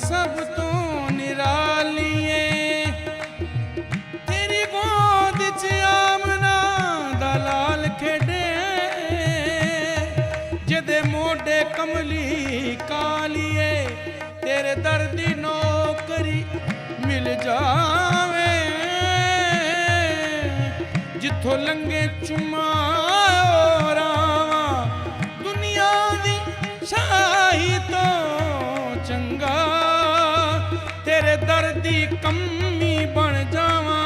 सब तो निरालिए तेरी गोद च आमना दलाल खेडे जदे मोडे कमली कालिए तेरे दर्दी नौकरी मिल जावे जिथों लंघे चुमा रावा दुनिया दी शाही तो चंगा तेरे दर्दी कमी बन जावा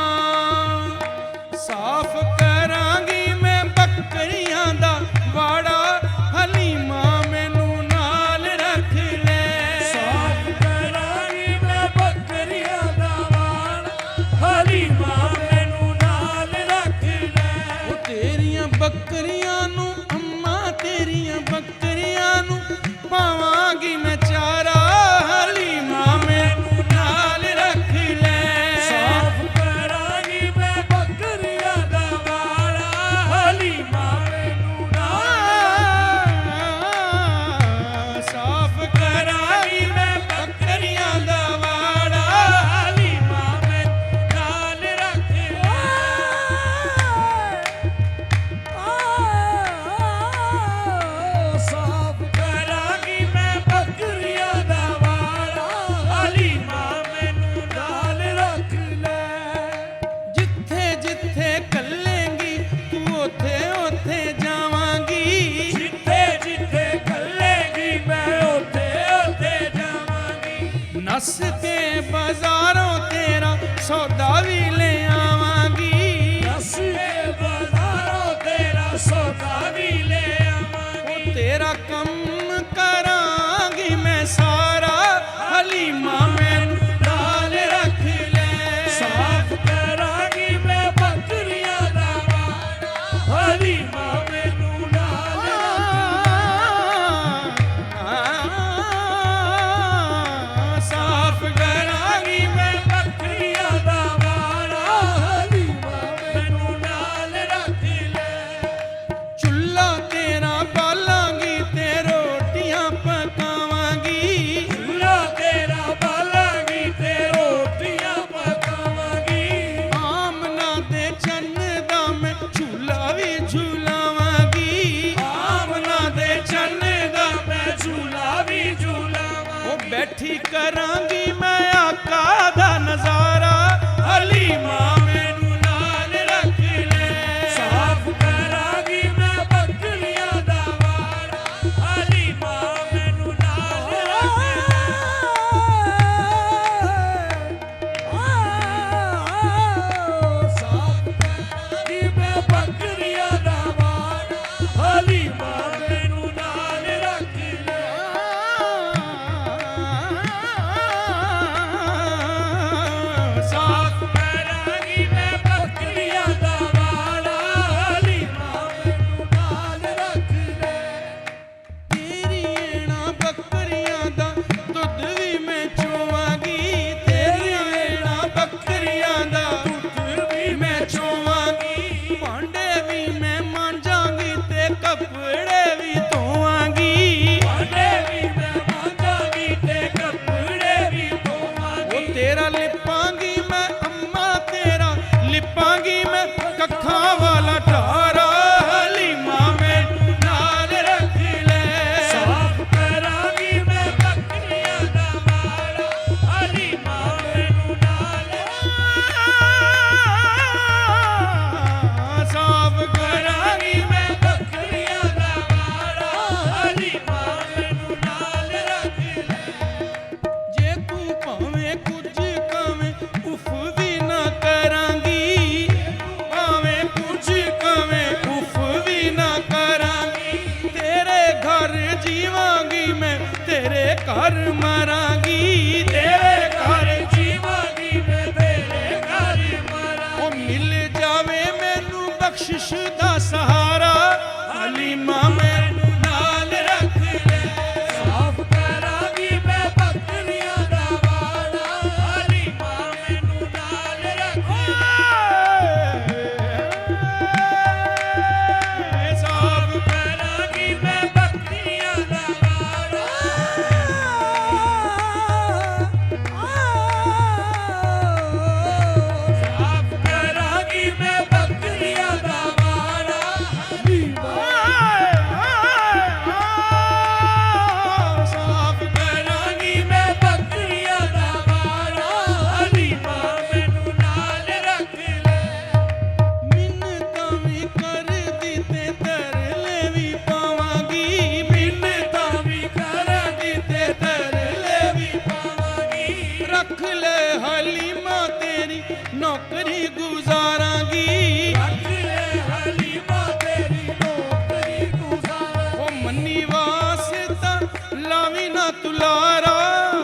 साफ करांगी मैं बकरियां दा वाड़ा हलीमा मैनू नाल रख ले साफ करांगी मैं बकरियां दा वाड़ा हलीमा मैनू नाल रख ले ओ तेरियां बकरियां नू अम्मा तेरियां बकरियां नू पावांगी मैं चारा हलीमा मैनू नाल रख ले साफ करांगी मैं बकरियां दा वाड़ा हलीमा मैनू साफ करांगी मैं बकरियां दा वाड़ा हलीमा मैनू नाल रख ले साफ करांगी मैं बकरियां दा वाड़ा हलीमा मैनू नाल रख ले जिथे जिथे कल्लेंगी तू ओथे ओथे जावांगी जिथे जिथे कल्लेगी मैं ओथे ओथे जावांगी नस के बाजारों तेरा सौदा भी ले आवांगी दस के बाजारों तेरा सौदा भी ले आवांगी ओ तेरा कम करांगी मैं सारा हलीमा मैनू नाल रख ले साफ करांगी मैं बकरियां दा वाड़ा हलीमा मैनू नाल साफ करांगी मैं बकरियां दा वाड़ा हलीमा मैनू नाल रख ले चुल्ला तेरा बालांगी ते रोटियां पकावांगी चूल्हा तेरा बालांगी ते रोटियां पकावांगी आमना दे चन्न दा मैं झूला भी झूलावांगी आमना दे चन्न दा मैं झूला भी झूलावां ओ बैठी करांगी मैं आका दा नजारा हलीमा मैनू नाल रख ले साफ करांगी मैं बकरियां दा वाड़ा हलीमा मैनू नाल रख ले साफ करांगी मैं बकरियां दा वाड़ा हलीमा मैनू नाल रख ले साफ करांगी मैं बकरियां दा वाड़ा हलीमा मैनू नाल रख ले तेरी एना बकरियां दा दुध भी मैं चोवांगी तेरी एना बकरियां दा दुध भी मैं चोवांगी भांडे भी मैं मांजांगी ते कपड़े भी धोवांगी भांडे भी मैं मांजांगी ते कपड़े भी ओ धोवांगी तेरा लिपांगी मैं अम्मा तेरा लिपांगी मैं कखा वाला ठारा हलीमा मैनू नाल रख ले साफ करांगी मैं बकरियां दा वाड़ा हलीमा मैनू नाल साफ करांगी मैं बकरियां दा वाड़ा हलीमा मैनू नाल रख ले जे तू भावें कुछ कवें उफ भी ना करांगी भावें कुछ कवें उफ भी ना करांगी तेरे घर जीवांगी मैं तेरे घर मरांगी तेरे घर जीवांगी मैं तेरे घर मरां ओ मिल जावे मैनू बख्शिश दा सहारा हलीमा मैनू नाल रख ले साफ करांगी मैं बकरियां दा वाड़ा हलीमा मैनू नाल रख साफ करांगी मैं बकरियां दा वाड़ा ਹਲੀਮਾ ਤੇਰੀ ਨੌਕਰੀ ਗੁਜ਼ਾਰਾਂਗੀ ਰੱਖ ਲੈ ਹਲੀਮਾ ਤੇਰੀ ਨੌਕਰੀ ਗੁਜ਼ਾਰਾਂ ਉਹ ਮੰਨੀ ਵਾਸਤਾ ਲਾਵੀ ਨਾ ਤੁਲਾਰਾ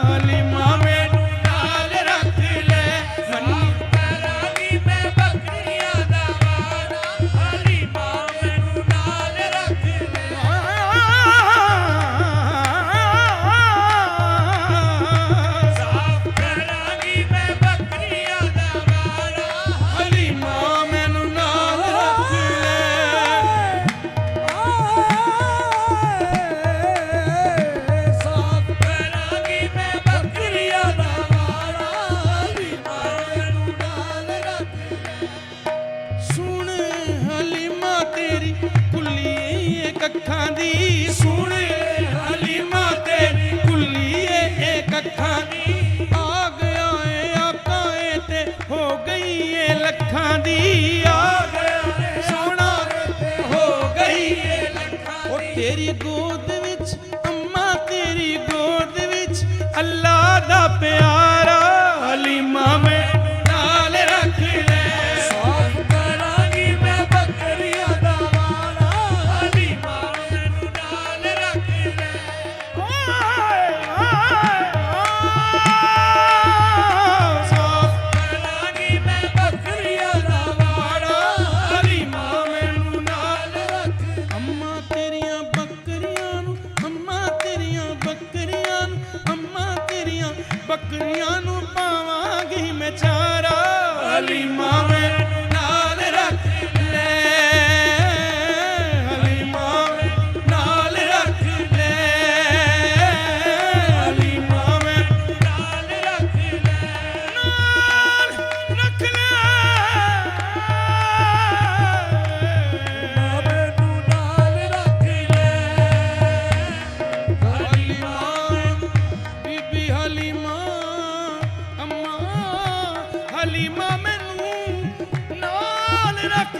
ਹਲੀਮਾ ਮੈਨੂੰ ਨਾਲ ਰੱਖ ਲੈ ਮੰਨੀ ਕਰਾਂਗੀ ਮੈਂ ਬੱਕਰੀਆਂ ਦਾ ਵਾੜਾ ਹਲੀਮਾ ਮੈਨੂੰ ਨਾਲ ਰੱਖ ਲੈ ਸਾਫ ਕਰਾਂਗੀ ਮੈਂ ਬੱਕਰੀਆਂ ਦਾ ਵਾੜਾ ਹਲੀਮਾ ਮੈਨੂੰ ਨਾਲ ਰੱਖ ਲੈ ਸਾਫ ਕਰਾਂਗੀ ਮੈਂ ਬੱਕਰੀਆਂ ਦਾ ਵਾੜਾ ਹਲੀਮਾ ਮੈਨੂੰ ਨਾਲ ਰੱਖ ਲੈ ਸੁਣ ਹਲੀਮਾ ਤੇਰੀ ਕੁੱਲੀਏ ਕੱਖਾਂ ਦੀ ਸੁਣ ਹਲੀਮਾ ਤੇਰੀ ਕੁੱਲੀਏ ਕੱਖਾਂ ਦੀ ਆ ਗਿਆ ਏ ਆਕਾ ਏ ਤੇ ਹੋ ਗਈ ਏ ਲੱਖਾਂ ਦੀ ਆ ਗਿਆ ਏ ਸੋਹਣਾ ਤੇ ਹੋ ਗਈ ਏ ਲੱਖਾਂ ਉਹ ਤੇਰੀ ਗੋਦ ਵਿੱਚ ਅੰਮਾ ਤੇਰੀ ਗੋਦ ਵਿੱਚ ਅੱਲਾ ਦਾ ਪਿਆਰਾ ਹਲੀਮਾ ਮੈਨੂੰ ਨਾਲ ਰੱਖ ਲੈ ਸਾਫ ਕਰਾਂਗੀ ਮੈਂ ਬੱਕਰੀਆਂ ਦਾ ਵਾੜਾ ਹਲੀਮਾ ਮੈਨੂੰ ਨਾਲ ਰੱਖ ਲੈ ਸਾਫ ਕਰਾਂਗੀ ਮੈਂ ਬੱਕਰੀਆਂ ਦਾ ਵਾੜਾ ਹਲੀਮਾ ਮੈਨੂੰ ਨਾਲ ਰੱਖ ਲੈ ਅੰਮਾ ਤੇਰੀਆਂ ਬੱਕਰੀਆਂ ਨੂੰ ਅੰਮਾ ਤੇਰੀਆਂ ਬੱਕਰੀਆਂ ਨੂੰ ਅੰਮਾ ਤੇਰੀਆਂ ਬੱਕਰੀਆਂ ਨੂੰ ਪਾਵਾਂਗੀ ਮੈਂ ਚਾਰਾ ਹਲੀਮਾ ਮੈਨੂੰ ਨਾਲ ਰੱਖ ਲੈ ਹਲੀਮਾ ਮੈਨੂੰ ਨਾਲ ਰੱਖ ਲੈ ਹਲੀਮਾ ਮੈਨੂੰ ਨਾਲ ਰੱਖ ਲੈ ਨਾਲ ਰੱਖ ਲੈ ਮੈਨੂੰ ਨਾਲ ਰੱਖ ਲੈ ਹਲੀਮਾ ਬੀਬੀ ਹਲੀਮਾ ਅੰਮਾ ਹਲੀਮਾ ਮੈਨੂੰ ਨਾਲ ਰੱਖ